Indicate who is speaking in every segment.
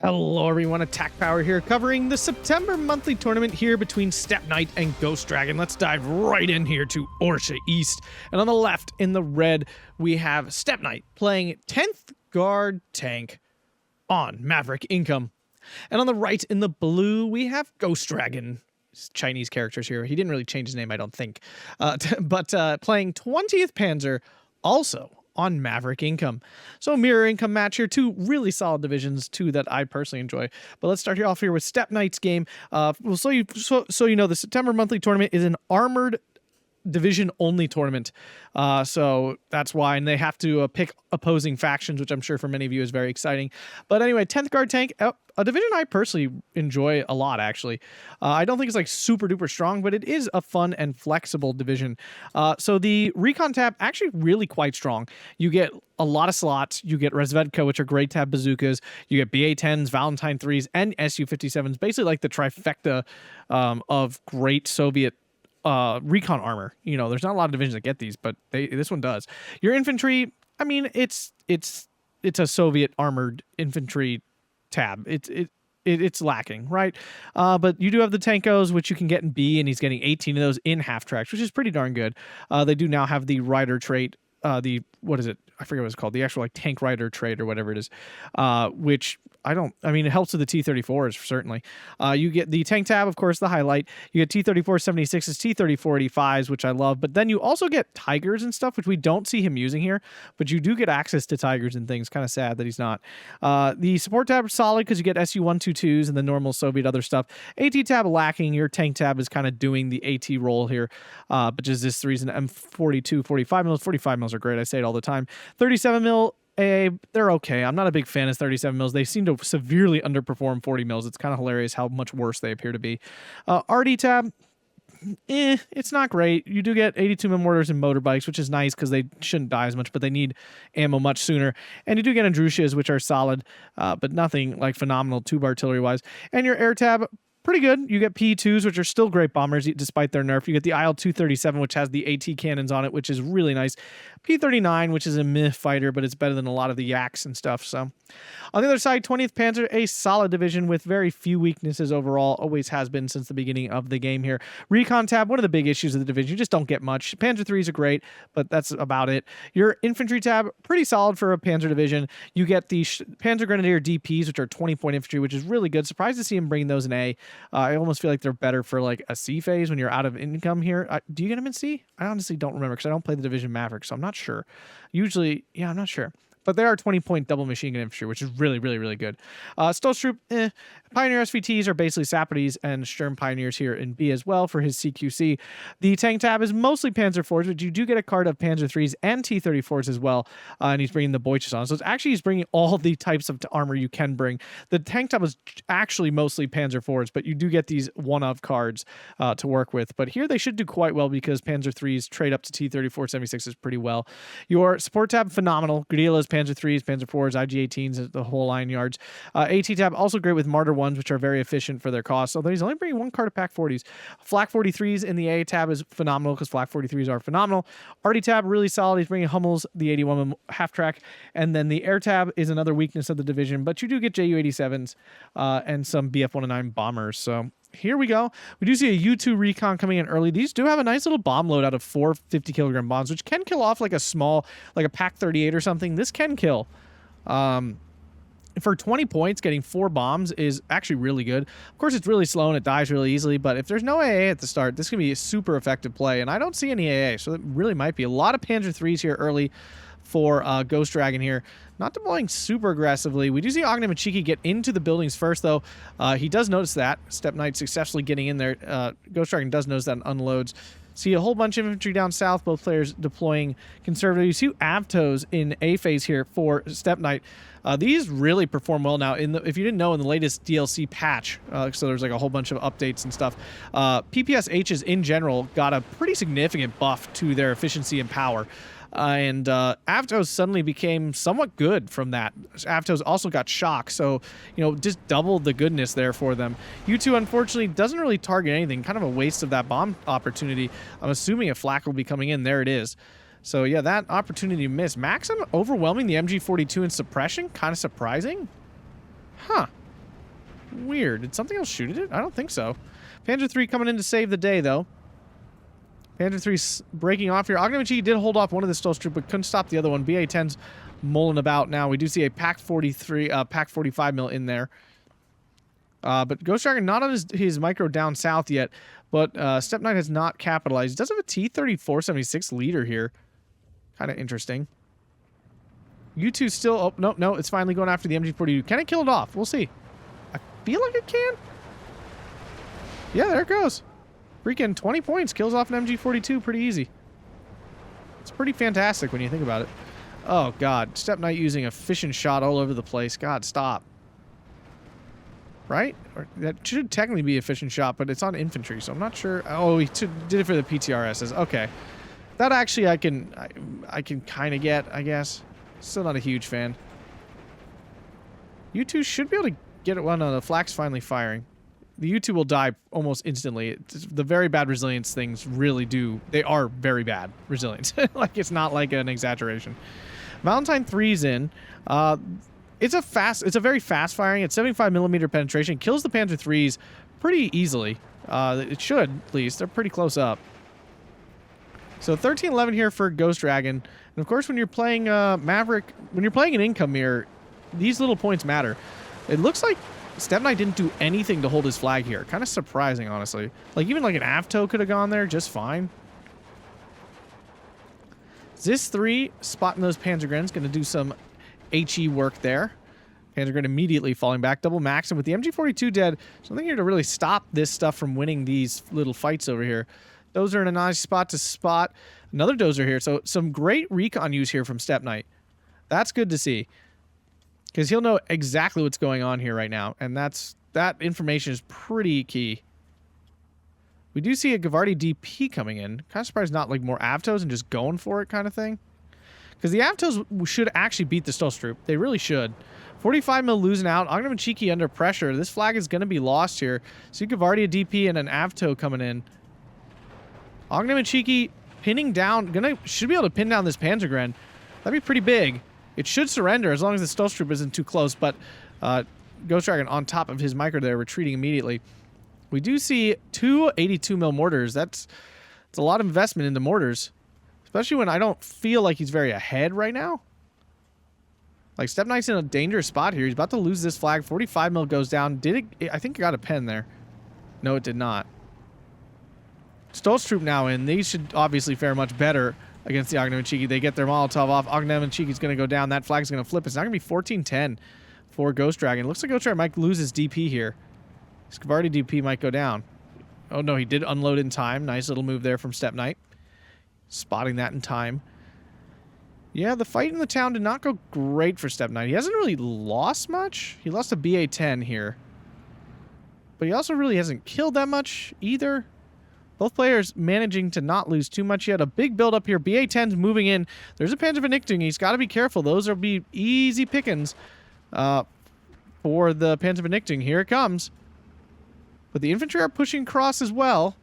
Speaker 1: Hello everyone, Attack Power here, covering the September monthly tournament here between SteppKnight and GhostDragon. Let's dive right in here to Orsha East. And on the left, in the red, we have SteppKnight playing 10th guard tank on Maverick Income. And on the right, in the blue, we have GhostDragon. Chinese characters here. He didn't really change his name, I don't think. But playing 20th Panzer, also on Maverick Income. So mirror income match here, two really solid divisions, two that I personally enjoy. But let's start off here with SteppKnight's game. So you know, the September monthly tournament is an armored division only tournament, so that's why, and they have to pick opposing factions, which I'm sure for many of you is very exciting. But anyway, 10th guard tank, a division I personally enjoy a lot, actually. I don't think it's like super duper strong, but it is a fun and flexible division. So the recon tab actually really quite strong. You get a lot of slots. You get Resvedka, which are great tab bazookas. You get BA-10s, Valentine 3s, and Su-57s, basically like the trifecta of great Soviet recon armor. You know, there's not a lot of divisions that get these, but this one does. Your infantry, I mean, it's a Soviet armored infantry tab. It's lacking, right? But you do have the Tankos, which you can get in B, and he's getting 18 of those in half tracks, which is pretty darn good. They do now have the rider trait, what is it? I forget what it's called. The actual like tank rider trait or whatever it is, which I mean, it helps with the T-34s, certainly. You get the tank tab, of course, the highlight. You get T-34-76s, T-34-85s, which I love. But then you also get Tigers and stuff, which we don't see him using here. But you do get access to Tigers and things. Kind of sad that he's not. The support tab is solid because you get Su-122s and the normal Soviet other stuff. AT tab lacking. Your tank tab is kind of doing the AT role here, which is this reason M42, 45 mils. 45 mils are great. I say it all the time. 37 mil. They're okay. I'm not a big fan of 37 mils. They seem to severely underperform 40 mils. It's kind of hilarious how much worse they appear to be. RD tab, it's not great. You do get 82 mil mortars and motorbikes, which is nice because they shouldn't die as much, but they need ammo much sooner. And you do get Andrushas, which are solid, but nothing like phenomenal tube artillery wise. And your air tab, pretty good. You get P2s, which are still great bombers despite their nerf. You get the IL-237, which has the AT cannons on it, which is really nice. P39, which is a meh fighter, but it's better than a lot of the Yaks and stuff. So on the other side, 20th Panzer, a solid division with very few weaknesses overall. Always has been since the beginning of the game here. Recon tab, one of the big issues of the division. You just don't get much. Panzer 3s are great, but that's about it. Your infantry tab, pretty solid for a Panzer division. You get the Panzer Grenadier DPs, which are 20-point infantry, which is really good. Surprised to see him bring those in A. I almost feel like they're better for like a C phase when you're out of income here. Do you get them in C? I honestly don't remember because I don't play the Division Maverick, so I'm not sure. Usually, yeah, I'm not sure. But they are 20-point double machine gun infantry, which is really, really, really good. Stoßtrupp, Pioneer SVTs are basically Sapides and Sturm Pioneers here in B as well for his CQC. The tank tab is mostly Panzer IVs, but you do get a card of Panzer IIIs and T-34s as well. And he's bringing the Boiches on. So it's actually he's bringing all the types of armor you can bring. The tank tab is actually mostly Panzer IVs, but you do get these one-of cards to work with. But here they should do quite well because Panzer IIIs trade up to T-34-76s pretty well. Your support tab, phenomenal. Guerrillas, Panzer IIIs, Panzer IVs, IG-18s, the whole 9 yards. AT tab, also great with Martyr 1s, which are very efficient for their cost, although he's only bringing one card of Pack 40s. Flak 43s in the A tab is phenomenal because Flak 43s are phenomenal. RD tab, really solid. He's bringing Hummels, the 81 half track, and then the air tab is another weakness of the division, but you do get Ju-87s and some Bf-109 bombers, so here we go. We do see a U2 recon coming in early. These do have a nice little bomb load out of 4 50-kilogram bombs, which can kill off like a small, like a Pack 38 or something. This can kill. For 20 points, getting 4 bombs is actually really good. Of course, it's really slow and it dies really easily, but if there's no AA at the start, this can be a super effective play, and I don't see any AA, so it really might be. A lot of Panzer 3s here early for GhostDragon here. Not deploying super aggressively. We do see Ogden Machiki get into the buildings first, though. He does notice that. SteppKnight successfully getting in there. GhostDragon does notice that and unloads. See a whole bunch of infantry down south, both players deploying conservative. You see Avtos in A phase here for SteppKnight. These really perform well now. If you didn't know, in the latest DLC patch, so there's like a whole bunch of updates and stuff, PPSHs in general got a pretty significant buff to their efficiency and power. And Avtos suddenly became somewhat good from that. Avtos also got shock, so, you know, just doubled the goodness there for them. U2, unfortunately, doesn't really target anything. Kind of a waste of that bomb opportunity. I'm assuming a flak will be coming in. There it is. So, yeah, that opportunity missed. Maxim overwhelming the MG42 in suppression. Kind of surprising. Huh. Weird. Did something else shoot at it? I don't think so. Panzer 3 coming in to save the day, though. Panzer 3's breaking off here. Ognimachi did hold off one of the Stolz Troop, but couldn't stop the other one. BA-10's mulling about now. We do see a Pack 43, Pack 45 mil in there. But GhostDragon not on his micro down south yet, but SteppKnight has not capitalized. He does have a T-3476 leader here. Kind of interesting. U2 still... Oh, no, it's finally going after the MG42. Can it kill it off? We'll see. I feel like it can. Yeah, there it goes. Freaking 20 points. Kills off an MG42 pretty easy. It's pretty fantastic when you think about it. Oh, God. SteppKnight using a fishing shot all over the place. God, stop. Right? Or that should technically be a fishing shot, but it's on infantry, so I'm not sure. Oh, he did it for the PTRSs. Okay. That actually I can kind of get, I guess. Still not a huge fan. U2 should be able to get it. Well, no, the flak's finally firing. The U2 will die almost instantly. The very bad resilience things really do. They are very bad resilience. Like, it's not like an exaggeration. Valentine 3's in. It's a very fast firing. It's 75mm penetration. Kills the Panzer 3s pretty easily. It should, at least. They're pretty close up. So 1311 here for GhostDragon. And of course, when you're playing Maverick, when you're playing an income mirror, these little points matter. It looks like SteppKnight didn't do anything to hold his flag here. Kind of surprising, honestly. Like, even like an AVTOW could have gone there just fine. Zis 3 spotting those Panzergrens, going to do some HE work there. Panzergren immediately falling back, double max, and with the MG42 dead, something here to really stop this stuff from winning these little fights over here. Dozer in a nice spot to spot. Another Dozer here, so some great recon use here from SteppKnight. That's good to see, because he'll know exactly what's going on here right now, and that information is pretty key. We do see a Gavardi DP coming in. Kind of surprised not like more AVTOWs and just going for it kind of thing. Because the AVTOWs should actually beat the Stolz Troop. They really should. 45 mil losing out. Ognimachi under pressure. This flag is going to be lost here. See Gavardi a DP and an AVTOW coming in. Ognimachi pinning down. Should be able to pin down this Panzergren. That'd be pretty big. It should surrender as long as the Stolz Troop isn't too close. But GhostDragon on top of his micro there, retreating immediately. We do see two 82 mil mortars. That's a lot of investment into mortars. Especially when I don't feel like he's very ahead right now. Like, SteppKnight's in a dangerous spot here. He's about to lose this flag. 45 mil goes down. Did it? I think it got a pen there. No, it did not. Stolz Troop now in. These should obviously fare much better against the Ognimachi. They get their Molotov off. Ognimachi's going to go down. That flag's going to flip. It's now going to be 14-10 for GhostDragon. Looks like GhostDragon might lose his DP here. His Gavardi DP might go down. Oh, no, he did unload in time. Nice little move there from SteppKnight. Spotting that in time. Yeah, the fight in the town did not go great for SteppKnight. He hasn't really lost much. He lost a BA-10 here. But he also really hasn't killed that much either. Both players managing to not lose too much yet. A big build up here. BA-10's moving in. There's a Panzer Vernichtung. He's got to be careful. Those will be easy pickings for the Panzer Vernichtung. Here it comes. But the infantry are pushing across as well.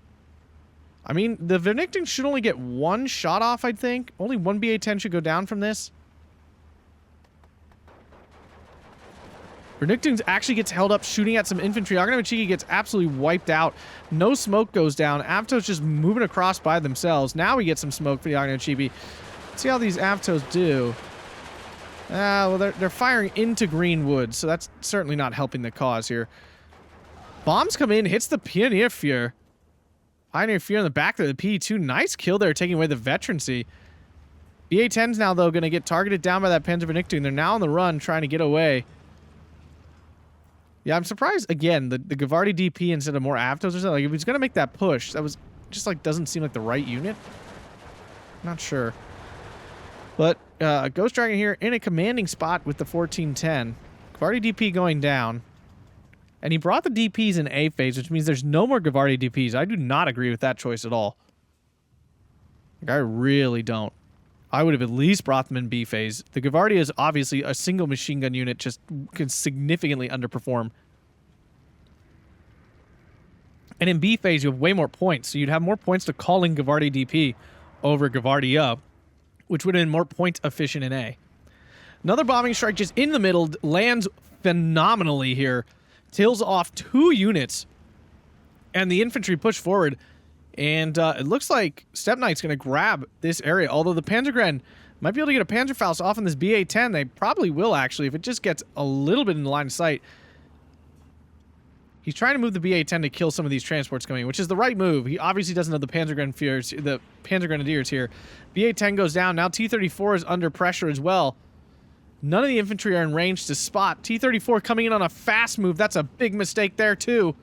Speaker 1: I mean, the Vernichtung should only get one shot off, I think. Only one BA-10 should go down from this. Vernichtung actually gets held up shooting at some infantry. Ognimachi gets absolutely wiped out. No smoke goes down. AVTOW's just moving across by themselves. Now we get some smoke for the Ognimachi. Let's see how these AVTOWs do. Well, they're firing into Greenwood, so that's certainly not helping the cause here. Bombs come in, hits the Pioneer Fear. Pioneer Fear in the back there, the P2. Nice kill there, taking away the veterancy. BA-10's now, though, going to get targeted down by that Panzer Vernichtung. They're now on the run, trying to get away. Yeah, I'm surprised, again, the Gavardi DP instead of more AVTOWs or something. Like, if he's going to make that push, that was just, like, doesn't seem like the right unit. Not sure. But GhostDragon here in a commanding spot with the 1410. Gavardi DP going down. And he brought the DPs in A phase, which means there's no more Gavardi DPs. I do not agree with that choice at all. Like, I really don't. I would have at least brought them in B phase. The Gavardi is obviously a single machine gun unit, just can significantly underperform. And in B phase, you have way more points, so you'd have more points to call in Gavardi DP over Gavardi up, which would have been more point efficient in A. Another bombing strike just in the middle lands phenomenally here. kills off 2 units, and the infantry push forward. And it looks like SteppKnight's going to grab this area, although the Panzergren might be able to get a Panzerfaust off on this BA-10. They probably will, actually, if it just gets a little bit in the line of sight. He's trying to move the BA-10 to kill some of these transports coming in, which is the right move. He obviously doesn't have the Panzer Grenadiers here. BA-10 goes down. Now T-34 is under pressure as well. None of the infantry are in range to spot. T-34 coming in on a fast move. That's a big mistake there, too.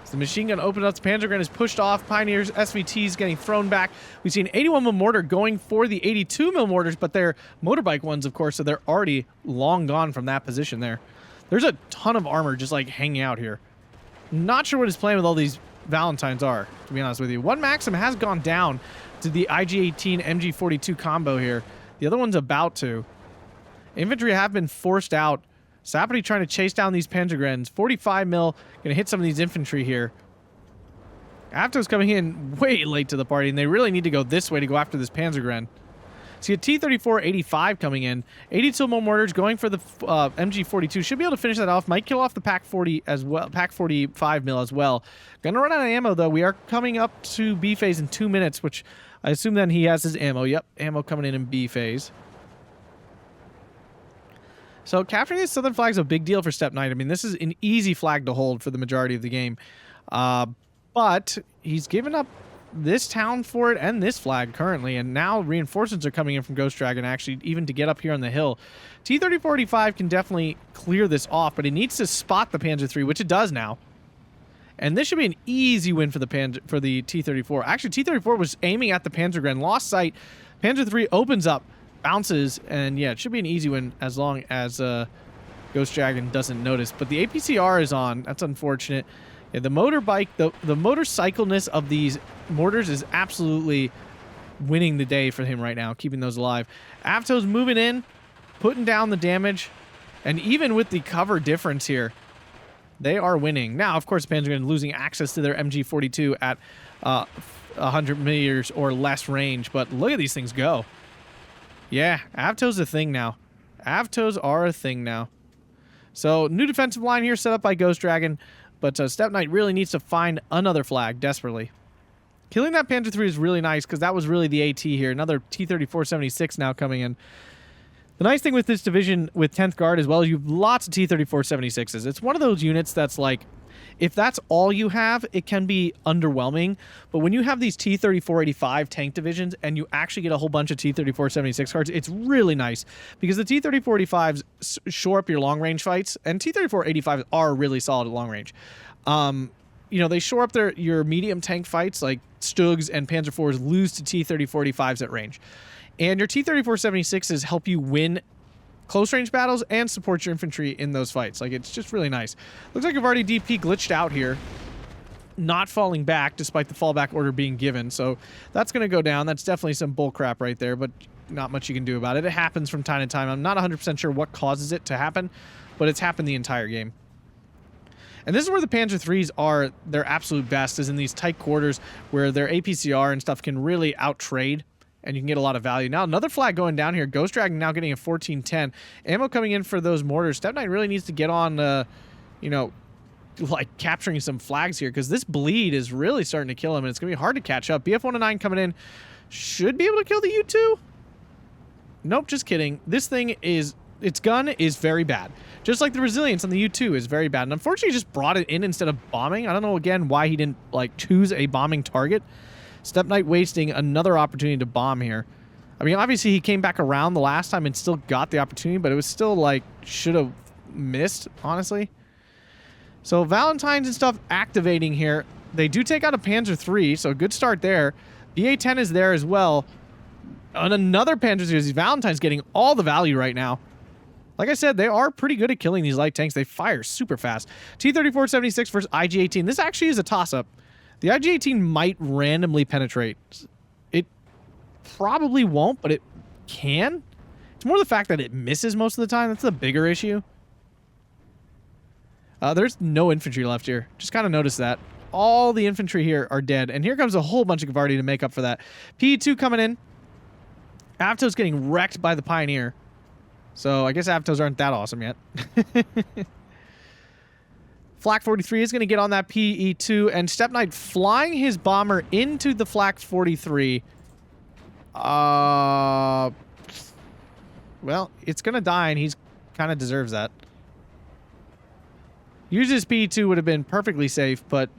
Speaker 1: As the machine gun opens up, the Panzergren is pushed off. Pioneers, SVTs getting thrown back. We've seen 81mm mortar going for the 82mm mortars, but they're motorbike ones, of course, so they're already long gone from that position there. There's a ton of armor just, like, hanging out here. Not sure what his plan with all these Valentines are, to be honest with you. One Maxim has gone down to the IG-18 MG-42 combo here. The other one's about to. Infantry have been forced out. Sapity trying to chase down these Panzergrens. 45mm, gonna hit some of these infantry here. Avto's coming in way late to the party, and they really need to go this way to go after this Panzergren. See a T-34-85 coming in. 82mm mortars going for the MG-42. Should be able to finish that off. Might kill off the PaK-40 as well. PaK-45mm as well. Gonna run out of ammo, though. We are coming up to B phase in 2 minutes, which I assume then he has his ammo. Yep, ammo coming in B phase. So capturing this southern flag is a big deal for SteppKnight. I mean, this is an easy flag to hold for the majority of the game. But he's given up this town for it and this flag currently, and now reinforcements are coming in from GhostDragon, actually, even to get up here on the hill. T-34-85 can definitely clear this off, but it needs to spot the Panzer III, which it does now. And this should be an easy win for the T-34. Actually, T-34 was aiming at the Panzergren, lost sight. Panzer III opens up, bounces, and yeah, it should be an easy win as long as GhostDragon doesn't notice. But the APCR is on. That's unfortunate. Yeah, the motorbike, the motorcycleness of these mortars is absolutely winning the day for him right now, keeping those alive. Avto's moving in, putting down the damage, and even with the cover difference here, they are winning. Now, of course, Panzergren losing access to their MG-42 at 100 meters or less range, but look at these things go. Yeah, Avto's a thing now. Avtos are a thing now. So, new defensive line here set up by GhostDragon, but SteppKnight really needs to find another flag desperately. Killing that Panzer III is really nice because that was really the AT here. Another T-34-76 now coming in. The nice thing with this division with 10th Guard as well is you have lots of T-34-76s. It's one of those units that's like, if that's all you have, it can be underwhelming. But when you have these T-34-85 tank divisions and you actually get a whole bunch of T-34-76 cards, it's really nice because the T-34-85s shore up your long-range fights, and T-34-85s are really solid at long range. You know, they shore up your medium tank fights, like Stugs and Panzer IVs lose to T-34-85s at range. And your T-34-76s help you win close-range battles and support your infantry in those fights. Like, it's just really nice. Looks like I've already DP glitched out here, not falling back despite the fallback order being given. So that's going to go down. That's definitely some bullcrap right there, but not much you can do about it. It happens from time to time. I'm not 100% sure what causes it to happen, but it's happened the entire game. And this is where the Panzer IIIs are their absolute best, is in these tight quarters where their APCR and stuff can really out-trade, and you can get a lot of value. Now, another flag going down here. GhostDragon now getting a 1410. Ammo coming in for those mortars. SteppKnight really needs to get on, you know, like capturing some flags here, because this bleed is really starting to kill him, and it's going to be hard to catch up. BF-109 coming in. Should be able to kill the U-2? Nope, just kidding. This thing is... its gun is very bad. Just like the resilience on the U-2 is very bad. And unfortunately, he just brought it in instead of bombing. I don't know, again, why he didn't, like, choose a bombing target. SteppKnight wasting another opportunity to bomb here. I mean, obviously, he came back around the last time and still got the opportunity, but it was still, like, should have missed, honestly. So, Valentines and stuff activating here. They do take out a Panzer III, so good start there. BA-10 is there as well. And another Panzer III. Valentine's getting all the value right now. Like I said, they are pretty good at killing these light tanks. They fire super fast. T-34-76 versus IG-18. This actually is a toss-up. The IG-18 might randomly penetrate. It probably won't, but it can. It's more the fact that it misses most of the time. That's the bigger issue. There's no infantry left here. Just kind of notice that. All the infantry here are dead. And here comes a whole bunch of Gavardi to make up for that. P2 coming in. Avto's getting wrecked by the Pioneer. So I guess Avtos aren't that awesome yet. Flak 43 is going to get on that PE2, and SteppKnight flying his bomber into the Flak 43. Well, it's going to die, and he's kind of deserves that. Usually his PE2 would have been perfectly safe, but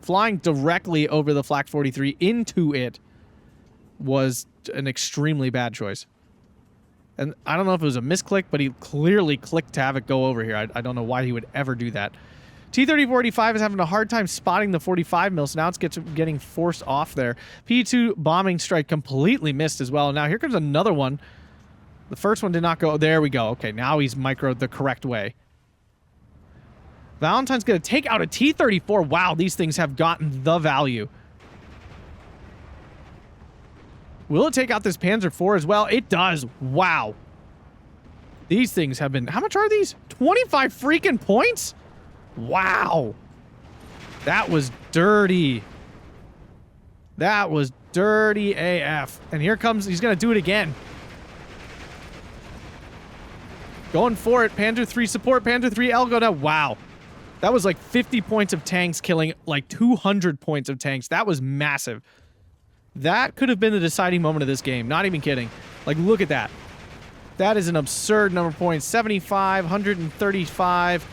Speaker 1: flying directly over the Flak 43 into it was an extremely bad choice. And I don't know if it was a misclick, but he clearly clicked to have it go over here. I don't know why he would ever do that. T-3485 is having a hard time spotting the 45 mil, so now it's getting forced off there. P2 bombing strike completely missed as well. Now here comes another one. The first one did not go. There we go. Okay, now he's microed the correct way. Valentine's going to take out a T-34. Wow, these things have gotten the value. Will it take out this Panzer IV as well? It does. Wow. These things have been... How much are these? 25 freaking points? Wow. That was dirty. That was dirty AF. And here comes... He's going to do it again. Going for it. Panzer III support. Panzer III Elgo now. Wow. That was like 50 points of tanks killing like 200 points of tanks. That was massive. That could have been the deciding moment of this game. Not even kidding. Like, look at that. That is an absurd number of points. 75, 135.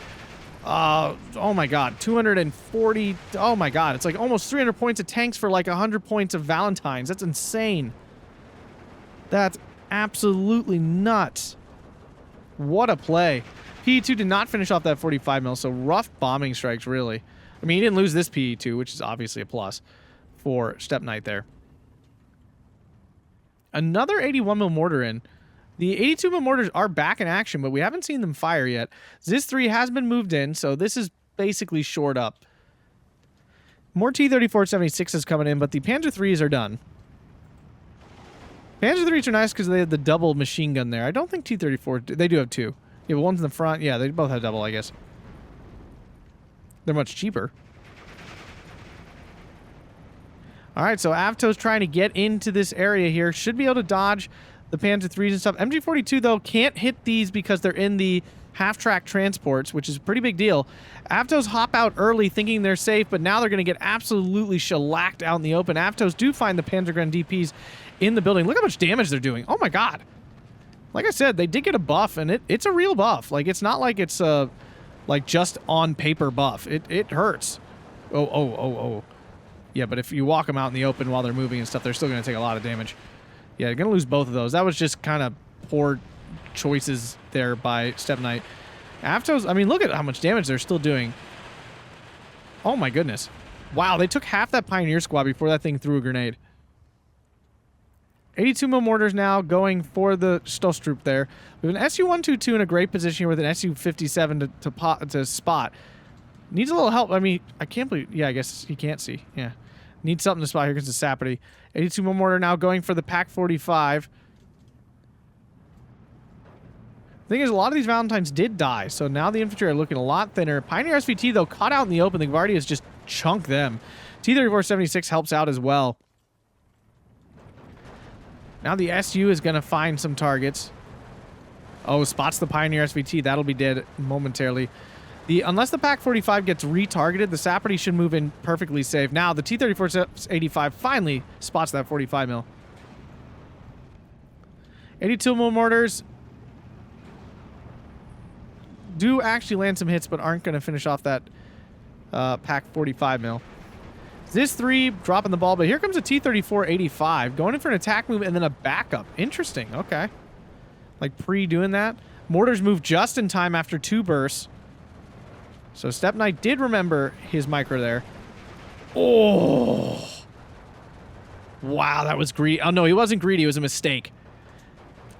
Speaker 1: Oh my god. 240. Oh my god. It's like almost 300 points of tanks for like 100 points of Valentines. That's insane. That's absolutely nuts. What a play. PE2 did not finish off that 45 mil, so rough bombing strikes, really. I mean, he didn't lose this PE2, which is obviously a plus for SteppKnight there. Another 81 mil mortar in. The 82 mil mortars are back in action, but we haven't seen them fire yet. Zis 3 has been moved in, so this is basically shored up. More T-34-76s coming in, but the Panzer IIIs are done. Panzer IIIs are nice because they have the double machine gun there. I don't think T-34... They do have two. Yeah, but one's in the front. Yeah, they both have double, I guess. They're much cheaper. Alright, so Avto's trying to get into this area here. Should be able to dodge the Panzer IIIs and stuff. MG42, though, can't hit these because they're in the half-track transports, which is a pretty big deal. Avtos hop out early thinking they're safe, but now they're going to get absolutely shellacked out in the open. Avtos do find the Panzergren DPs in the building. Look how much damage they're doing. Oh my god. Like I said, they did get a buff, and it's a real buff. Like, it's not like it's a, like, just on-paper buff. It hurts. Oh. Yeah, but if you walk them out in the open while they're moving and stuff, they're still going to take a lot of damage. Yeah, you're going to lose both of those. That was just kind of poor choices there by SteppKnight. Avtos, I mean, look at how much damage they're still doing. Oh, my goodness. Wow, they took half that Pioneer squad before that thing threw a grenade. 82 mil mortars now going for the Stostrup there. We have an Su-122 in a great position here with an Su-57 to spot. Needs a little help. I mean, I can't believe... Yeah, I guess he can't see. Yeah. Needs something to spot. Here comes the Sapperty. 82 mil mortar now going for the Pak-45. The thing is, a lot of these Valentines did die, so now the infantry are looking a lot thinner. Pioneer SVT, though, caught out in the open. The Guardias just chunk them. T-34-76 helps out as well. Now the SU is going to find some targets. Oh, spots the Pioneer SVT. That'll be dead momentarily. Unless the Pak-45 gets retargeted, the Sapperty should move in perfectly safe. Now, the T-34-85 finally spots that 45 mil. 82 mil mortars do actually land some hits, but aren't going to finish off that Pak-45 mil. This 3 dropping the ball, but here comes a T-34-85 going in for an attack move and then a backup. Interesting. Okay. Like pre-doing that. Mortars move just in time after 2 bursts. So SteppKnight did remember his micro there. Oh. Wow, that was greedy. Oh, no, he wasn't greedy. It was a mistake.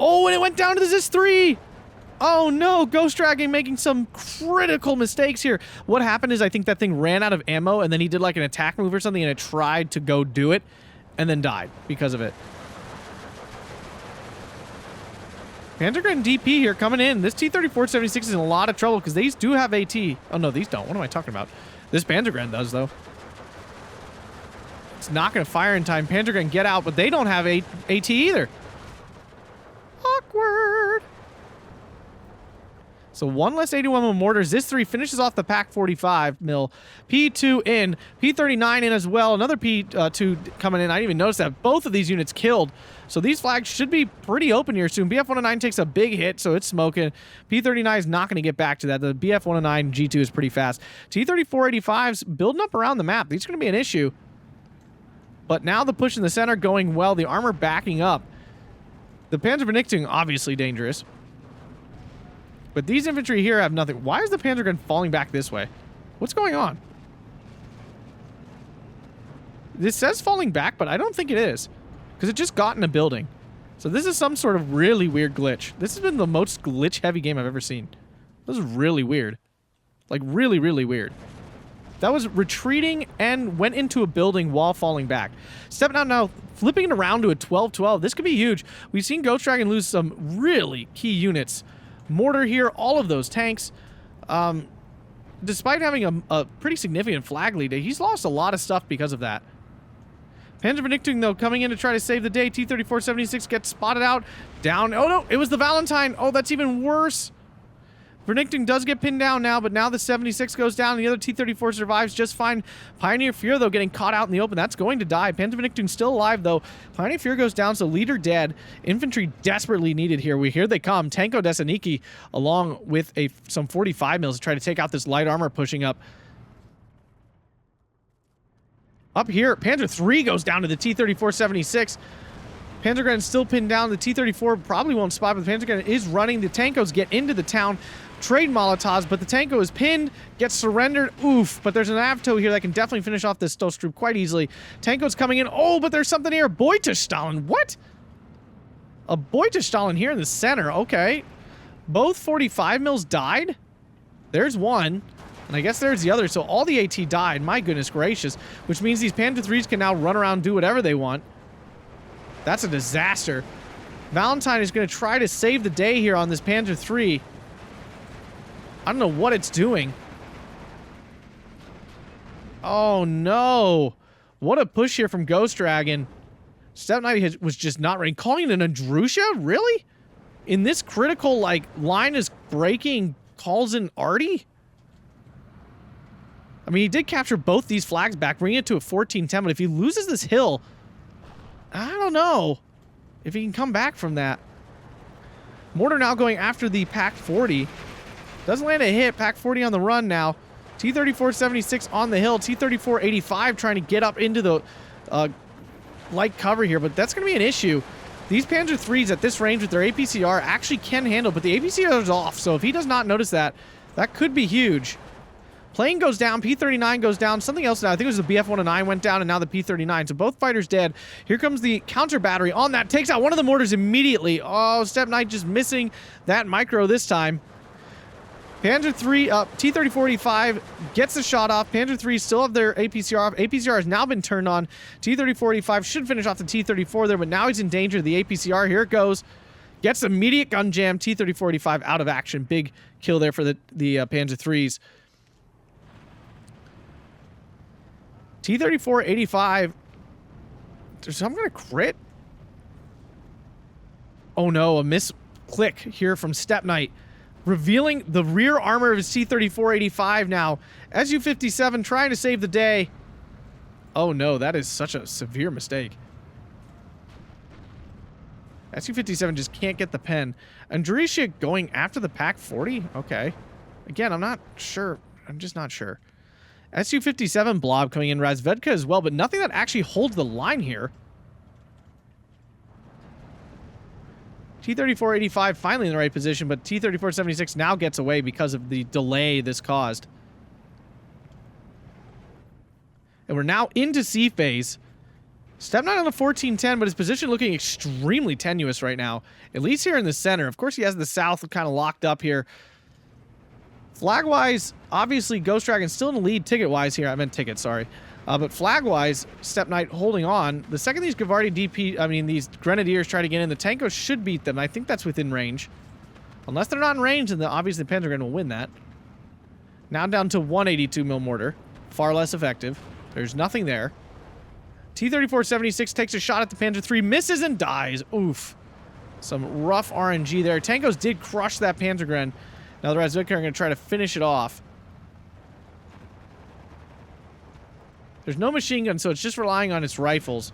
Speaker 1: Oh, and it went down to the Zis 3. Oh no, GhostDragon making some critical mistakes here. What happened is I think that thing ran out of ammo and then he did like an attack move or something and it tried to go do it and then died because of it. Panzergren DP here coming in. This T-34-76 is in a lot of trouble because these do have AT. Oh no, these don't. What am I talking about? This Panzergren does though. It's not going to fire in time. Panzergren get out, but they don't have AT either. Awkward. So one less 81 mil mortars. This 3 finishes off the Pack 45 mil. P2 in. P39 in as well. Another P2 coming in. I didn't even notice that. Both of these units killed. So these flags should be pretty open here soon. BF-109 takes a big hit, so it's smoking. P39 is not going to get back to that. The BF-109 G2 is pretty fast. T-3485's building up around the map. These are going to be an issue. But now the push in the center going well. The armor backing up. The Panzer Vernichtung obviously dangerous. But these infantry here have nothing. Why is the Panzer gun falling back this way? What's going on? This says falling back, but I don't think it is. Because it just got in a building. So this is some sort of really weird glitch. This has been the most glitch-heavy game I've ever seen. This is really weird. Like, really, really weird. That was retreating and went into a building while falling back. Stepping out now, flipping it around to a 12-12. This could be huge. We've seen GhostDragon lose some really key units. Mortar here, all of those tanks. Despite having a pretty significant flag lead, he's lost a lot of stuff because of that. Panzer Vernichtung, though, coming in to try to save the day. T-3476 gets spotted out. Down. Oh, no, it was the Valentine. Oh, that's even worse. Vernichtung does get pinned down now, but now the 76 goes down. The other T-34 survives just fine. Pioneer Fear, though, getting caught out in the open. That's going to die. Panzer Vernichtung still alive, though. Pioneer Fear goes down, so leader dead. Infantry desperately needed here. Here they come. Tanko Desaniki, along with some 45 mils to try to take out this light armor pushing up. Up here, Panzer 3 goes down to the T-3476. Panzer Gun still pinned down. The T-34 probably won't spot, but the Panzer Gun is running. The Tankos get into the town. Trade Molotovs, but the Tanko is pinned, gets surrendered. Oof, but there's an Avto here that can definitely finish off this Stoßtrupp quite easily. Tanko's coming in. Oh, but there's something here. Beuterstalin. What? A Beuterstalin here in the center. Okay. Both 45 mils died? There's one. And I guess there's the other. So all the AT died. My goodness gracious. Which means these Panzer 3s can now run around and do whatever they want. That's a disaster. Valentine is going to try to save the day here on this Panzer 3. I don't know what it's doing. Oh, no. What a push here from GhostDragon. SteppKnight was just not ready. Calling it an Andrusha? Really? In this critical, like, line is breaking, calls in Artie? I mean, he did capture both these flags back, bringing it to a 14-10, but if he loses this hill, I don't know if he can come back from that. Mortar now going after the Pack 40. Doesn't land a hit. Pack 40 on the run now. T-3476 on the hill. T-3485 trying to get up into the light cover here, but that's going to be an issue. These Panzer 3s at this range with their APCR actually can handle, but the APCR is off, so if he does not notice that, that could be huge. Plane goes down. P-39 goes down. Something else now. I think it was the BF-109 went down, and now the P-39. So both fighters dead. Here comes the counter battery on that. Takes out one of the mortars immediately. Oh, SteppKnight just missing that micro this time. Panzer 3, T-3485 gets the shot off. Panzer 3 still have their APCR off. APCR has now been turned on. T-3485 should finish off the T-34 there, but now he's in danger. The APCR, here it goes. Gets immediate gun jam. T-3485 out of action. Big kill there for the Panzer 3s. T-3485. There's some kind of crit. Oh no, a misclick here from SteppKnight. Revealing the rear armor of his T-3485 now. Su-57 trying to save the day. Oh no, that is such a severe mistake. Su-57 just can't get the pen. Andrusha going after the Pack 40? Okay. Again, I'm not sure. I'm just not sure. Su-57 blob coming in. Razvedka as well, but nothing that actually holds the line here. T-3485 finally in the right position, but T-3476 now gets away because of the delay this caused. And we're now into C phase. SteppKnight on a 14-10, but his position looking extremely tenuous right now. At least here in the center. Of course, he has the south kind of locked up here. Flag-wise, obviously, GhostDragon still in the lead ticket-wise here. I meant ticket, sorry. But flag-wise, SteppKnight holding on. The second these these Grenadiers try to get in, the Tankos should beat them. I think that's within range. Unless they're not in range, then obviously the Panzer will win that. Now down to 182 mil mortar. Far less effective. There's nothing there. T-3476 takes a shot at the Panzer 3, misses and dies. Oof. Some rough RNG there. Tankos did crush that Panzer Gren. Now the Razvedka are going to try to finish it off. There's no machine gun, so it's just relying on its rifles,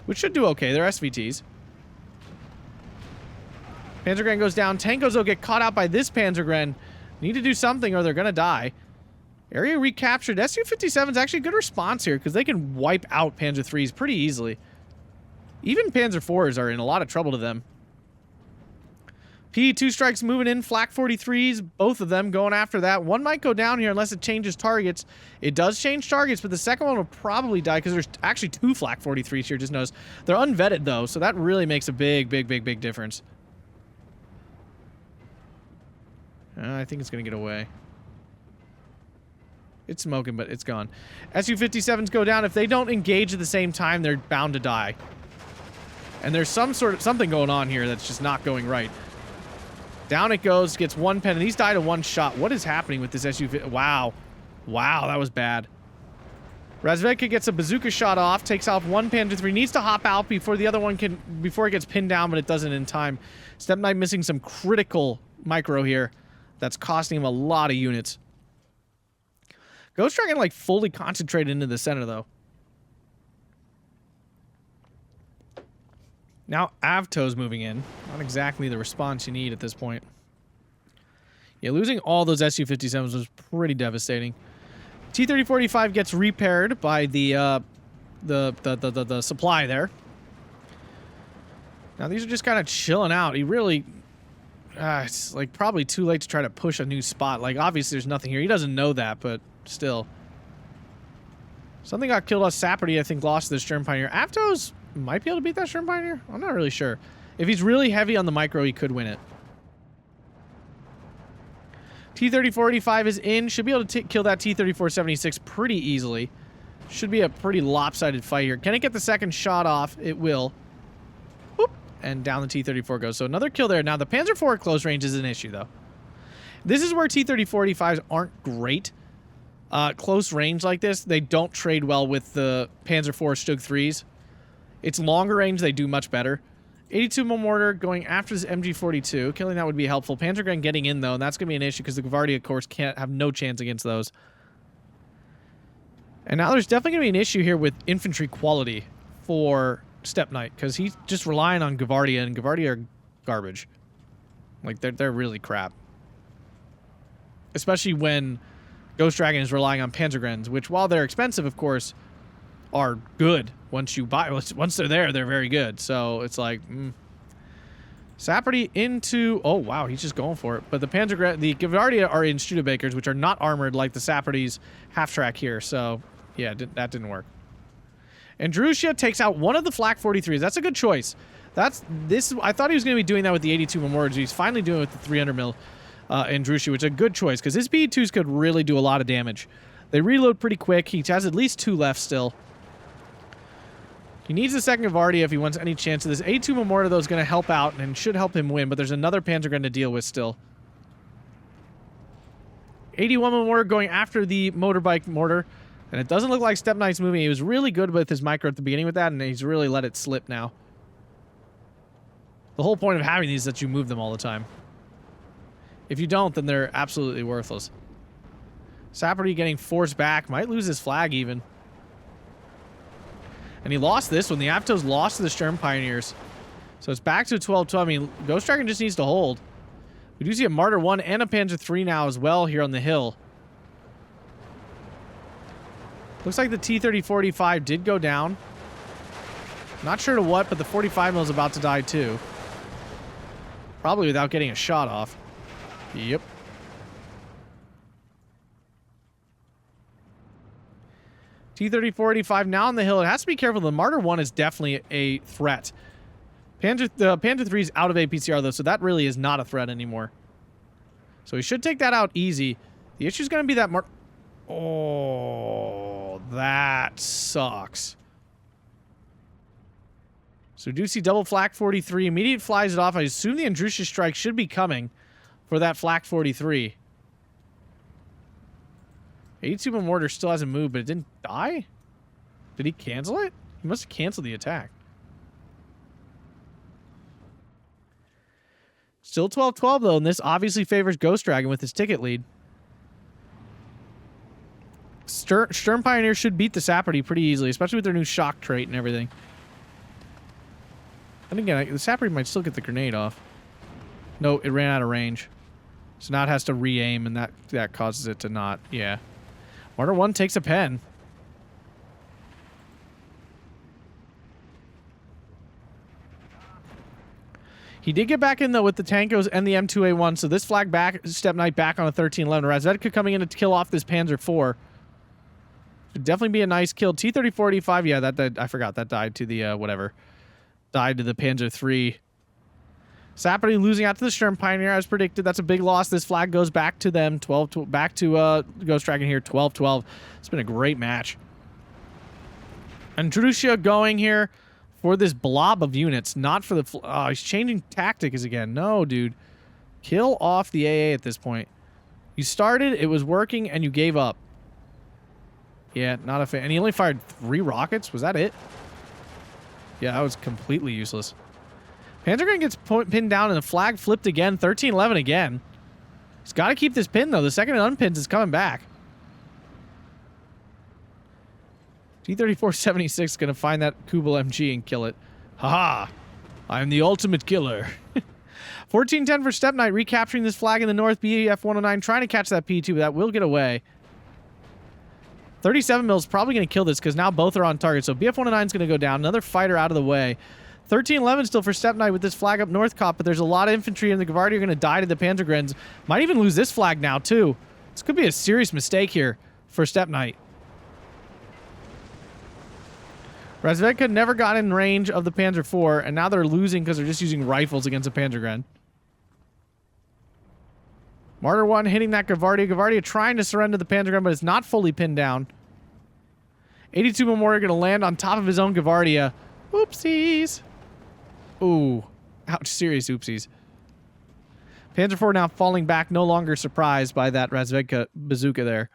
Speaker 1: which should do okay. They're SVTs. Panzergren goes down. Tankos will get caught out by this Panzergren. Need to do something or they're going to die. Area recaptured. Su-57's actually a good response here because they can wipe out Panzer IIIs pretty easily. Even Panzer IVs are in a lot of trouble to them. P2 strikes moving in. Flak 43s, both of them going after that. One might go down here unless it changes targets. It does change targets, but the second one will probably die because there's actually 2 Flak 43s here. Just notice. They're unvetted, though, so that really makes a big difference. I think it's going to get away. It's smoking, but it's gone. Su-57s go down. If they don't engage at the same time, they're bound to die. And there's something going on here that's just not going right. Down it goes, gets 1 pen, and he's died in 1 shot. What is happening with this Su-50? Wow. Wow, that was bad. Razvedka gets a bazooka shot off, takes off 1 Panzer III, needs to hop out before the other one before it gets pinned down, but it doesn't in time. SteppKnight missing some critical micro here. That's costing him a lot of units. GhostDragon, like, fully concentrated into the center, though. Now Avto's moving in. Not exactly the response you need at this point. Yeah, losing all those Su-57s was pretty devastating. T-3045 gets repaired by the supply there. Now these are just kind of chilling out. He really... it's like probably too late to try to push a new spot. Like, obviously there's nothing here. He doesn't know that, but still. Something got killed off Saperty, I think, lost to the Sturm Pioneer. Avtos might be able to beat that Sturm Pioneer? I'm not really sure. If he's really heavy on the micro, he could win it. T-3485 is in. Should be able to kill that T-3476 pretty easily. Should be a pretty lopsided fight here. Can it get the second shot off? It will. Whoop. And down the T-34 goes. So another kill there. Now the Panzer IV at close range is an issue, though. This is where T-3045s aren't great. Close range like this, they don't trade well with the Panzer IV Stug 3s. It's longer range, they do much better. 82 mm mortar going after this MG42. Killing that would be helpful. Panzergren getting in, though, and that's going to be an issue because the Gavardi, of course, can't have no chance against those. And now there's definitely going to be an issue here with infantry quality for SteppKnight because he's just relying on Gavardia, and Gavardia are garbage. Like, they're really crap. Especially when GhostDragon is relying on Panzergrens, which, while they're expensive, of course, are good. Once you buy, once they're there, they're very good. So it's like, Saperty into, oh wow, he's just going for it. But the Panzergren, the Gavardia are in Studebakers, which are not armored like the Saperty's half track here. So yeah, that didn't work. And Drusha takes out one of the Flak 43s. That's a good choice. I thought he was going to be doing that with the 82 Memorials. He's finally doing it with the 300 mil in Drusha, which is a good choice because his BE2s could really do a lot of damage. They reload pretty quick. He has at least 2 left still. He needs a second Gavardia if he wants any chance of this. A2 Memorta, though, is going to help out and should help him win, but there's another Panzergren to deal with still. 81 Memorta going after the motorbike mortar, and it doesn't look like SteppKnight's moving. He was really good with his micro at the beginning with that, and he's really let it slip now. The whole point of having these is that you move them all the time. If you don't, then they're absolutely worthless. Saperty getting forced back. Might lose his flag even. And he lost this one. The Avtos lost to the Sturm Pioneers. So it's back to 12-12. I mean, GhostDragon just needs to hold. We do see a Martyr 1 and a Panzer 3 now as well here on the hill. Looks like the T-3045 did go down. Not sure to what, but the 45 mil is about to die too. Probably without getting a shot off. Yep. T-3045 now on the hill. It has to be careful. The Martyr 1 is definitely a threat. The Panzer 3 is out of APCR, though, so that really is not a threat anymore. So he should take that out easy. The issue is going to be that Martyr... Oh, that sucks. So we do see double Flak 43. Immediate flies it off. I assume the Andrusha strike should be coming for that Flak 43. 82 Mortar still hasn't moved, but it didn't die? Did he cancel it? He must have canceled the attack. Still 12-12 though, and this obviously favors GhostDragon with his ticket lead. Sturm Pioneer should beat the Sapperty pretty easily, especially with their new shock trait and everything. And again, the Sapperty might still get the grenade off. No, it ran out of range. So now it has to re-aim, and that causes it to not, yeah. Martyr 1 takes a pen. He did get back in, though, with the Tankos and the M2A1, so this flag back, SteppKnight back on a 13-11. Razvedka coming in to kill off this Panzer IV. Should definitely be a nice kill. T-34-85, yeah, that I forgot. That died to the, whatever. Died to the Panzer III. Sapperty losing out to the Sturm Pioneer, as predicted. That's a big loss. This flag goes back to them. Back to GhostDragon here, 12-12. It's been a great match. Andrusia going here for this blob of units, not for the... Oh, he's changing tactics again. No, dude. Kill off the AA at this point. You started, it was working, and you gave up. Yeah, not a fan. And he only fired 3 rockets? Was that it? Yeah, that was completely useless. Panzergun gets pinned down, and the flag flipped again. 13-11 again. He's got to keep this pin, though. The second it unpins is coming back. T-34-76 is going to find that Kubel MG and kill it. Haha! I'm the ultimate killer. 14-10 for SteppKnight, recapturing this flag in the north. BF-109 trying to catch that P2, but that will get away. 37 mil is probably going to kill this because now both are on target. So BF-109 is going to go down. Another fighter out of the way. 13-11 still for SteppKnight with this flag up north cop, but there's a lot of infantry, and the Gavardi are going to die to the Panzergrens. Might even lose this flag now, too. This could be a serious mistake here for SteppKnight. Razvedka never got in range of the Panzer IV, and now they're losing because they're just using rifles against a Panzergren. Martyr 1 hitting that Gavardia. Gavardia trying to surrender the Panzergren, but it's not fully pinned down. 82 Memorial going to land on top of his own Gavardia. Oopsies. Ooh. Ouch. Serious oopsies. Panzer IV now falling back, no longer surprised by that Razvedka bazooka there.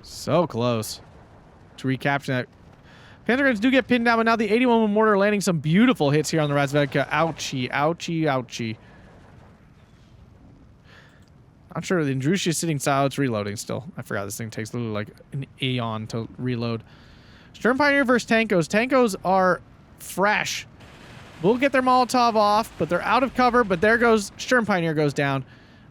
Speaker 1: So close to recapture that. Panzergrens do get pinned down, but now the 81 Mortar landing some beautiful hits here on the Razvedka. Ouchie, ouchie, ouchie. Not sure. The Andrusia is sitting style. It's reloading still. I forgot this thing takes literally like an aeon to reload. Sturm Pioneer versus Tankos. Tankos are fresh. We'll get their Molotov off, but they're out of cover. But there goes Sturm Pioneer goes down.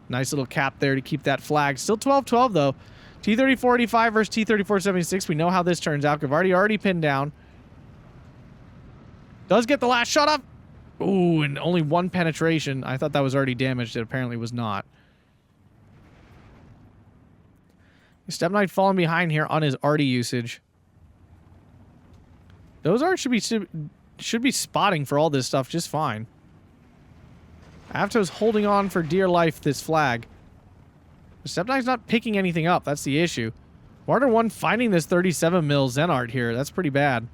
Speaker 1: Nice little cap there to keep that flag. Still 12-12 though. T-34-85 versus T-34-76. We know how this turns out. Gavardi already pinned down. Does get the last shot up. Ooh, and only 1 penetration. I thought that was already damaged. It apparently was not. SteppKnight falling behind here on his arty usage. Those arts should be spotting for all this stuff just fine. Avto's holding on for dear life this flag. SteppKnight's not picking anything up. That's the issue. Martyr 1 finding this 37 mil Zenart here. That's pretty bad.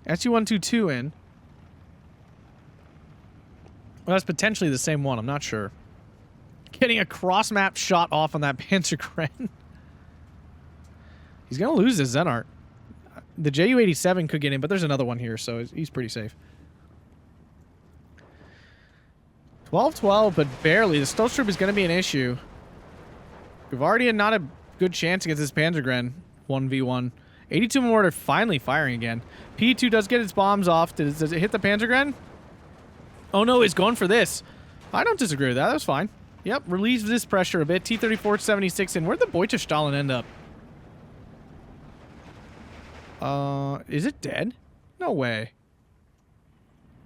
Speaker 1: SU-122 in. Well, that's potentially the same one. I'm not sure. Getting a cross-map shot off on that Panzergren. He's going to lose his Zenart. The Ju-87 could get in, but there's another one here, so he's pretty safe. 12-12, but barely. The Stealth Troop is going to be an issue. Gavardia not a good chance against this Panzergren 1v1. 82 Mortar finally firing again. P2 does get its bombs off. Does it hit the Panzergren? Oh no, he's going for this. I don't disagree with that. That was fine. Yep, relieves this pressure a bit. T-34-76 in. Where'd the Beutelstahlen end up? Is it dead? No way.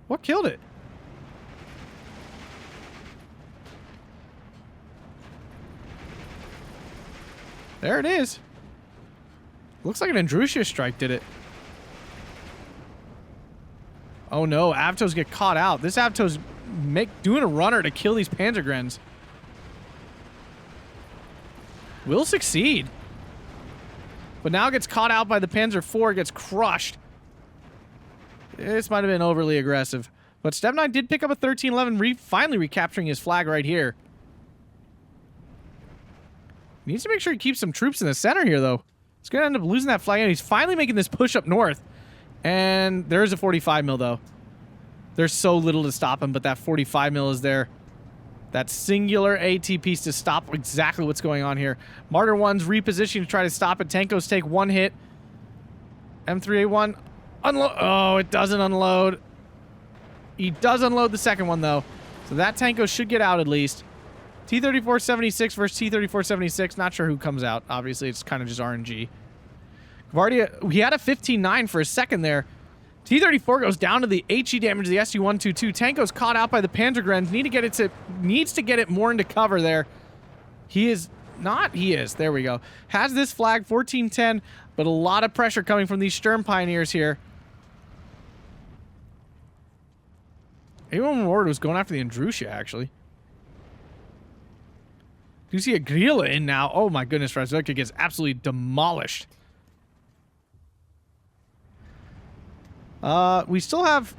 Speaker 1: What killed it? There it is. Looks like an Andrusia strike did it. Oh no, Avtos get caught out. This Avtos doing a runner to kill these Panzergrens. Will succeed. But now gets caught out by the Panzer IV, gets crushed. This might have been overly aggressive. But SteppKnight did pick up a 13-11, finally recapturing his flag right here. Needs to make sure he keeps some troops in the center here, though. He's going to end up losing that flag, and he's finally making this push up north. And there's a 45 mil, though. There's so little to stop him, but that 45 mil is there. That singular AT piece to stop exactly what's going on here. Martyr 1's repositioning to try to stop it. Tankos take one hit. M3A1 unload. Oh, it doesn't unload. He does unload the second one, though. So that Tankos should get out at least. T-3476 versus T-3476. Not sure who comes out. Obviously, it's kind of just RNG. Gavardia, he had a 15-9 for a second there. T-34 goes down to the HE damage of the SU-122. Tanko's caught out by the Panzergren. Needs to get it more into cover there. He is not. He is. There we go. Has this flag, 14-10, but a lot of pressure coming from these Sturm Pioneers here. Anyone Ward was going after the Andrusha, actually. You see a Grilla in now. Oh my goodness, Razveka gets absolutely demolished. We still have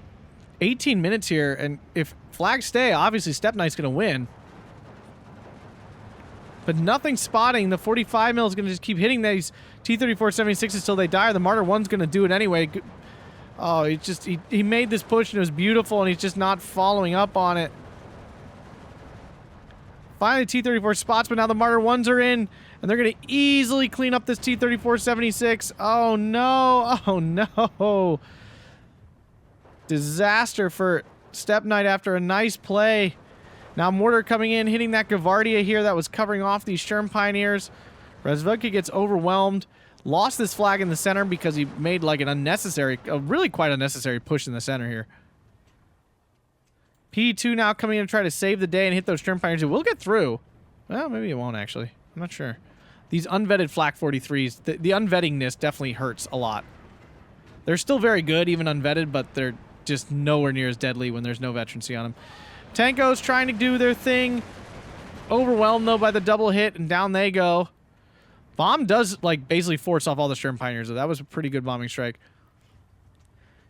Speaker 1: 18 minutes here, and if flags stay, obviously SteppKnight's going to win. But nothing spotting. The 45 mil is going to just keep hitting these T-3476s until they die, or the Martyr 1's going to do it anyway. Oh, he made this push, and it was beautiful, and he's just not following up on it. Finally, T-34 spots, but now the Martyr 1s are in, and they're going to easily clean up this T-3476. Oh, no. Oh, no. Disaster for SteppKnight after a nice play. Now Mortar coming in, hitting that Gavardia here that was covering off these Sturm Pioneers. Razvedka gets overwhelmed. Lost this flag in the center because he made like an unnecessary, a really quite unnecessary push in the center here. P2 now coming in to try to save the day and hit those Sturm Pioneers. It will get through. Well, maybe it won't actually. I'm not sure. These unvetted Flak 43s, the unvettingness definitely hurts a lot. They're still very good, even unvetted, but they're just nowhere near as deadly when there's no veterancy on them. Tankos trying to do their thing. Overwhelmed, though, by the double hit, and down they go. Bomb does, like, basically force off all the Sturm Pioneers, so that was a pretty good bombing strike.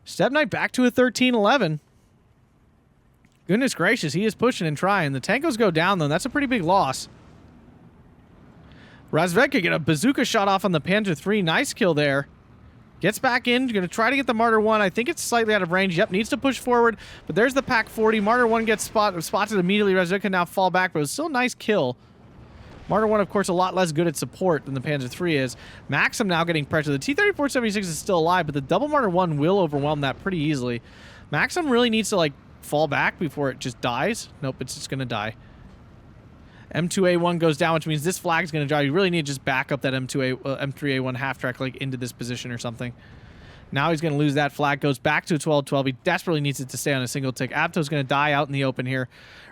Speaker 1: SteppKnight back to a 13-11. Goodness gracious, he is pushing and trying. The Tankos go down, though. That's a pretty big loss. Razvedka get a bazooka shot off on the Panzer III. Nice kill there. Gets back in, going to try to get the Martyr 1. I think it's slightly out of range. Yep, needs to push forward. But there's the Pack 40. Martyr 1 gets spotted immediately. Razvedka can now fall back, but it was still a nice kill. Martyr 1, of course, a lot less good at support than the Panzer 3 is. Maxim now getting pressure. The T-3476 is still alive, but the double Martyr 1 will overwhelm that pretty easily. Maxim really needs to, like, fall back before it just dies. Nope, it's just going to die. M2A1 goes down, which means this flag is going to die. You really need to just back up that M3A1 half-track like into this position or something. Now he's going to lose that flag. Goes back to a 12-12. He desperately needs it to stay on a single tick. Abto's going to die out in the open here.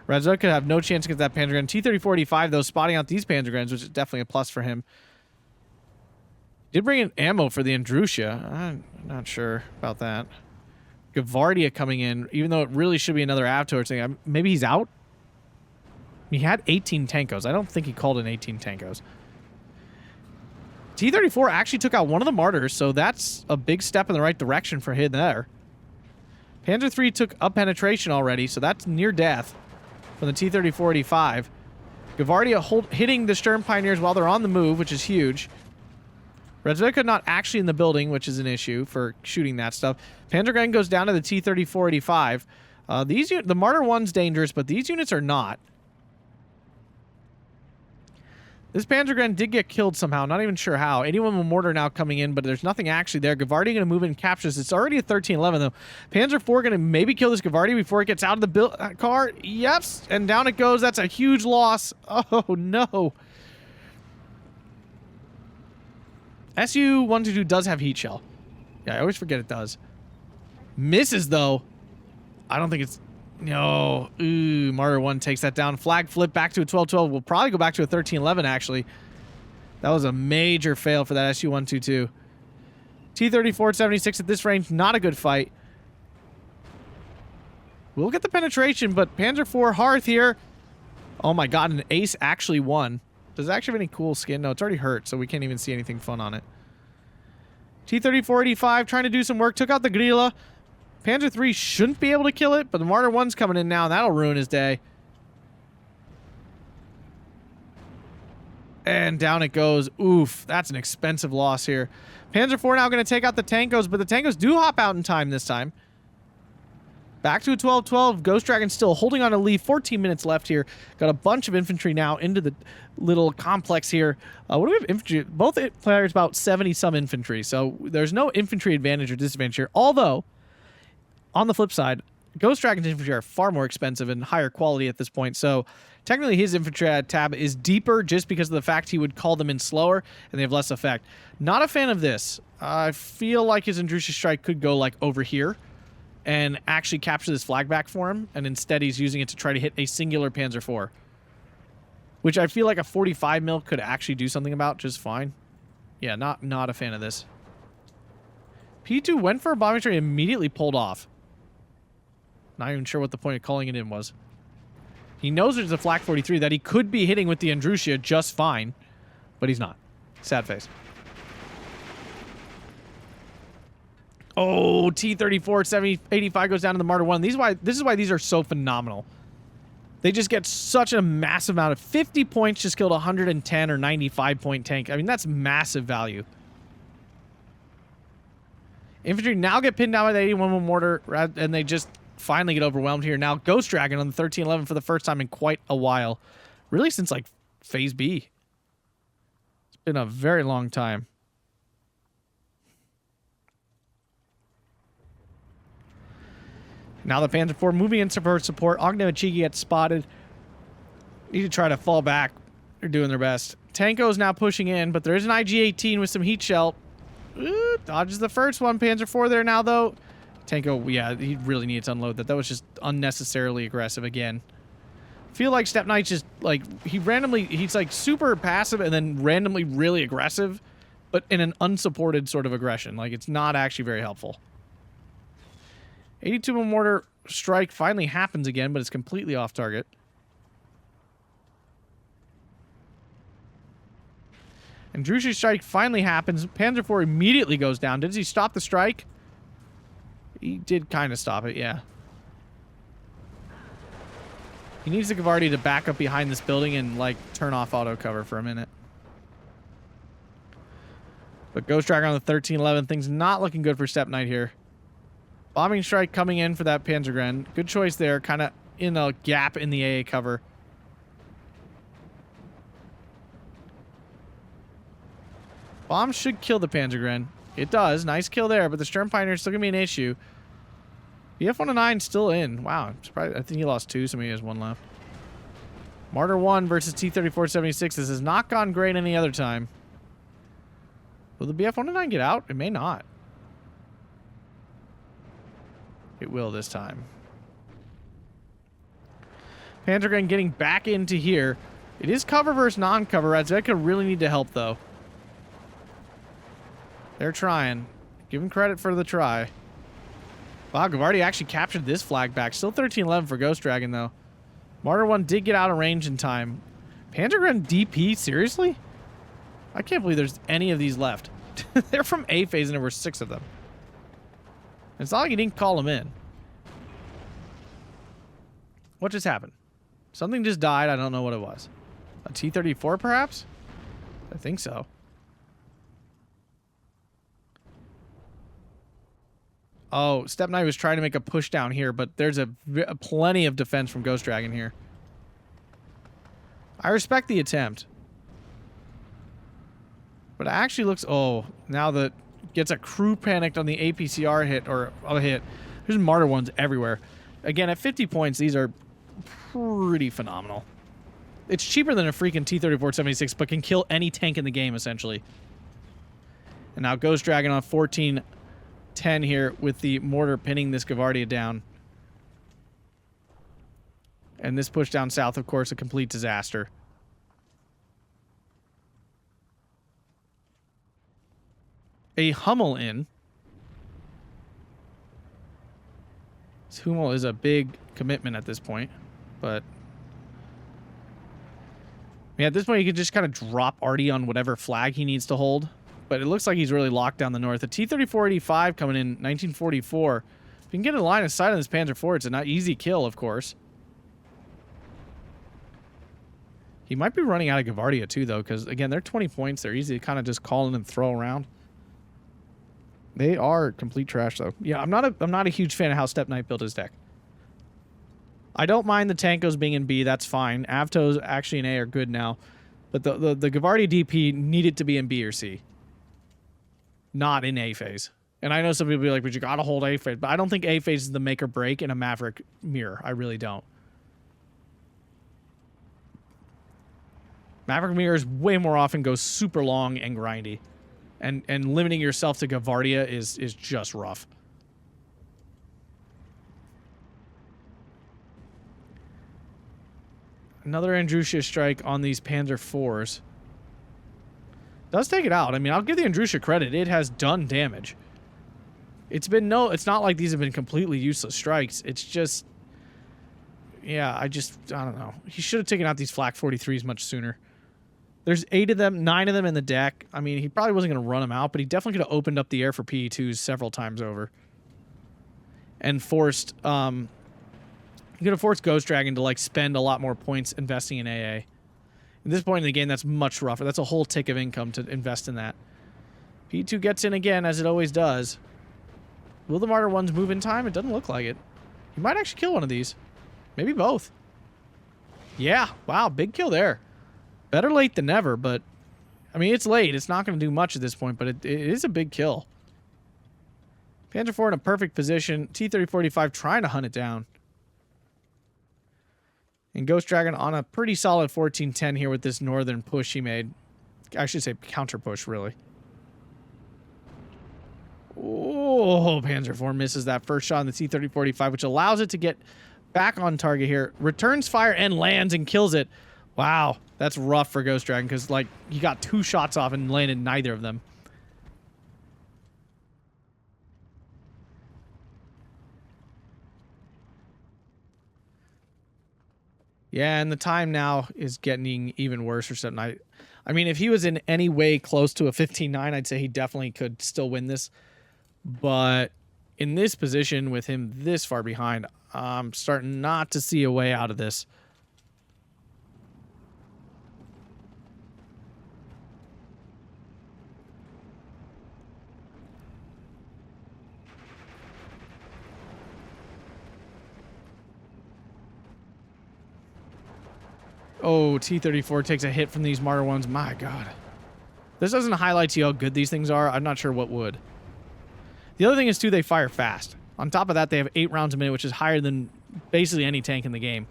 Speaker 1: Razok could have no chance against that Panzergren. T-3485, though, spotting out these Panzergrens, which is definitely a plus for him. Did bring in ammo for the Andrusha. I'm not sure about that. Gavardia coming in, even though it really should be another Abto or something. Maybe he's out? He had 18 Tankos. I don't think he called in 18 Tankos. T-34 actually took out one of the Martyrs, so that's a big step in the right direction for him there. Panzer III took a penetration already, so that's near death from the T-3485. Gavardia hitting the Sturm Pioneers while they're on the move, which is huge. Razvedka not actually in the building, which is an issue for shooting that stuff. Panzergren goes down to the T-3485. The Martyr 1's dangerous, but these units are not. This Panzergren did get killed somehow. Not even sure how. 81 with Mortar now coming in, but there's nothing actually there. Gavardia going to move in and capture this. It's already a 13-11, though. Panzer IV going to maybe kill this Gavardia before it gets out of the car. Yep, and down it goes. That's a huge loss. Oh, no. SU-122 does have heat shell. Yeah, I always forget it does. Misses, though. I don't think it's... No. Ooh, Martyr 1 takes that down. Flag flip back to a 12-12. We'll probably go back to a 13-11, actually. That was a major fail for that SU-122. T-3476 at this range, not a good fight. We'll get the penetration, but Panzer IV Hearth here. Oh my god, an ace actually won. Does it actually have any cool skin? No, it's already hurt, so we can't even see anything fun on it. T-3485 trying to do some work. Took out the Grilla. Panzer III shouldn't be able to kill it, but the Martyr 1's coming in now, and that'll ruin his day. And down it goes. Oof, that's an expensive loss here. Panzer IV now going to take out the Tankos, but the Tankos do hop out in time this time. Back to a 12-12. GhostDragon still holding on to lead. 14 minutes left here. Got a bunch of infantry now into the little complex here. What do we have infantry? Both players about 70-some infantry, so there's no infantry advantage or disadvantage here. Although, on the flip side, GhostDragon's infantry are far more expensive and higher quality at this point, so technically his infantry tab is deeper just because of the fact he would call them in slower and they have less effect. Not a fan of this. I feel like his Andrusha strike could go like over here and actually capture this flag back for him, and instead he's using it to try to hit a singular Panzer IV. Which I feel like a 45 mil could actually do something about just fine. Yeah, not a fan of this. P2 went for a bombing strike and immediately pulled off. Not even sure what the point of calling it in was. He knows there's a Flak 43 that he could be hitting with the Andrusha just fine, but he's not. Sad face. Oh, T-34, 85 goes down to the Martyr 1. This is why these are so phenomenal. They just get such a massive amount of 50 points, just killed 110 or 95 point tank. I mean, that's massive value. Infantry now get pinned down by the 81 mortar, and they just finally get overwhelmed here. Now, GhostDragon on the 1311 for the first time in quite a while. Really since, like, Phase B. It's been a very long time. Now the Panzer IV moving in for support. Ogden and Chigi get spotted. Need to try to fall back. They're doing their best. Tanko's now pushing in, but there is an IG-18 with some heat shell. Ooh, dodges the first one. Panzer IV there now, though. Tanko, yeah, he really needed to unload that. That was just unnecessarily aggressive again. Feel like SteppKnight's just, like, he's like super passive and then randomly really aggressive, but in an unsupported sort of aggression. Like, it's not actually very helpful. 82 mortar strike finally happens again, but it's completely off target. And Andrusha strike finally happens. Panzer IV immediately goes down. Did he stop the strike? He did kind of stop it, yeah. He needs the Gavardi to back up behind this building and, like, turn off auto cover for a minute. But GhostDragon on the 1311, things not looking good for SteppKnight here. Bombing strike coming in for that Panzergren. Good choice there, kind of in a gap in the AA cover. Bomb should kill the Panzergren. It does. Nice kill there, but the Sturm Pioneer is still going to be an issue. BF-109 still in. Wow, I'm surprised. I think he lost 2, so maybe he has 1 left. Martyr 1 versus T-34-76. This has not gone great any other time. Will the BF-109 get out? It may not. It will this time. Panzergren getting back into here. It is cover versus non-cover. Radzvedka really need to help, though. They're trying. Give him credit for the try. Wow, Gavardi actually captured this flag back. Still 13-11 for GhostDragon, though. Martyr 1 did get out of range in time. Panzergren DP? Seriously? I can't believe there's any of these left. They're from A phase and there were 6 of them. It's not like he didn't call them in. What just happened? Something just died. I don't know what it was. A T-34, perhaps? I think so. Oh, SteppKnight was trying to make a push down here, but there's a plenty of defense from GhostDragon here. I respect the attempt. But it actually looks... Oh, now that gets a crew panicked on the APCR hit, or a hit. There's Martyr 1s everywhere. Again, at 50 points, these are pretty phenomenal. It's cheaper than a freaking T-34-76, but can kill any tank in the game, essentially. And now GhostDragon on 14-10 here with the mortar pinning this Gavardia down. And this push down south, of course, a complete disaster. A Hummel in. This Hummel is a big commitment at this point, but yeah, at this point you could just kind of drop Artie on whatever flag he needs to hold. But it looks like he's really locked down the north. The T-34-85 coming in 1944. If you can get a line of sight on this Panzer IV, it's a not easy kill, of course. He might be running out of Gavardia too, though, because again, they're 20 points. They're easy to kind of just call in and throw around. They are complete trash, though. Yeah, I'm not a huge fan of how SteppKnight built his deck. I don't mind the Tankos being in B. That's fine. Avtos actually in A are good now. But the Gavardi DP needed to be in B or C. Not in A phase. And I know some people will be like, but you gotta hold A phase. But I don't think A phase is the make or break in a Maverick mirror. I really don't. Maverick mirrors way more often go super long and grindy. And limiting yourself to Gavardia is just rough. Another Andrusia strike on these Panzer IVs. Does take it out. I mean, I'll give the Andrusia credit. It has done damage. It's not like these have been completely useless strikes. It's just... Yeah, I don't know. He should have taken out these Flak 43s much sooner. There's 8 of them, 9 of them in the deck. I mean, he probably wasn't going to run them out, but he definitely could have opened up the air for PE2s several times over. And forced, he could have forced GhostDragon to, like, spend a lot more points investing in AA. At this point in the game, that's much rougher. That's a whole tick of income to invest in that. PE2 gets in again, as it always does. Will the Martyr ones move in time? It doesn't look like it. He might actually kill one of these. Maybe both. Yeah, wow, big kill there. Better late than never, but... I mean, it's late. It's not going to do much at this point, but it is a big kill. Panzer IV in a perfect position. T-3045 trying to hunt it down. And GhostDragon on a pretty solid 14-10 here with this northern push he made. I should say counter push, really. Oh, Panzer IV misses that first shot on the T-3045, which allows it to get back on target here. Returns fire and lands and kills it. Wow, that's rough for GhostDragon because, like, he got 2 shots off and landed neither of them. Yeah, and the time now is getting even worse for SteppKnight. I mean, if he was in any way close to a 15-9, I'd say he definitely could still win this. But in this position, with him this far behind, I'm starting not to see a way out of this. Oh, T-34 takes a hit from these Martyr ones. My God. This doesn't highlight to you how good these things are. I'm not sure what would. The other thing is, too, they fire fast. On top of that, they have 8 rounds a minute, which is higher than basically any tank in the game.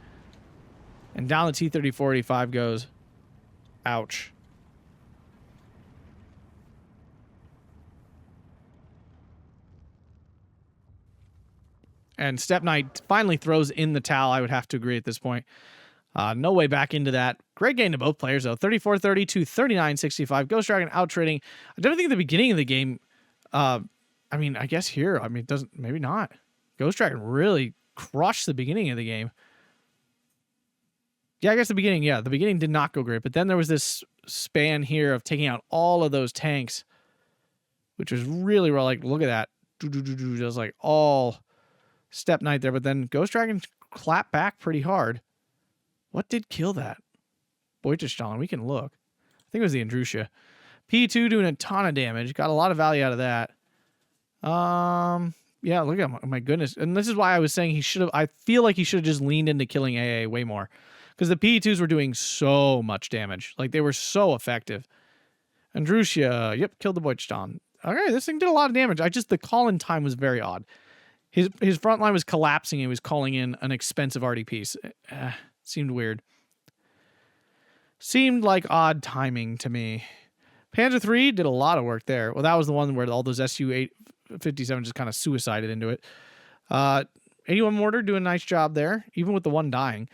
Speaker 1: And down the T-3045 goes. Ouch. And SteppKnight finally throws in the towel, I would have to agree at this point. No way back into that. Great game to both players, though. 34-32, 39-65. GhostDragon out-trading. I don't think at the beginning of the game... I mean, I guess here, I mean, it doesn't... Maybe not. GhostDragon really crushed the beginning of the game. Yeah, I guess the beginning, yeah. The beginning did not go great. But then there was this span here of taking out all of those tanks. Which was really, like, look at that. It was like all SteppKnight there. But then GhostDragon clapped back pretty hard. What did kill that? Beuterstallen, we can look. I think it was the Andrusia. P2 doing a ton of damage. Got a lot of value out of that. Yeah, look at him. Oh my goodness. And this is why I was saying he should have... I feel like he should have just leaned into killing AA way more. Because the P2s were doing so much damage. Like, they were so effective. Andrusia, yep, killed the Beuterstallen. Okay, this thing did a lot of damage. The call-in time was very odd. His front line was collapsing and he was calling in an expensive RD piece. Seemed weird. Seemed like odd timing to me. Panzer III did a lot of work there. Well, that was the one where all those Su-57 just kind of suicided into it. 81 Mortar doing a nice job there, even with the one dying.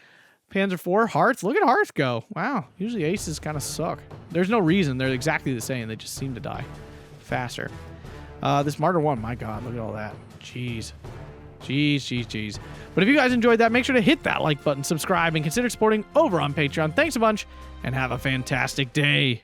Speaker 1: Panzer IV, Hearts. Look at Hearts go. Wow. Usually aces kind of suck. There's no reason. They're exactly the same. They just seem to die faster. This Martyr 1, my God, look at all that. Jeez. Jeez. But if you guys enjoyed that, make sure to hit that like button, subscribe, and consider supporting over on Patreon. Thanks a bunch, and have a fantastic day.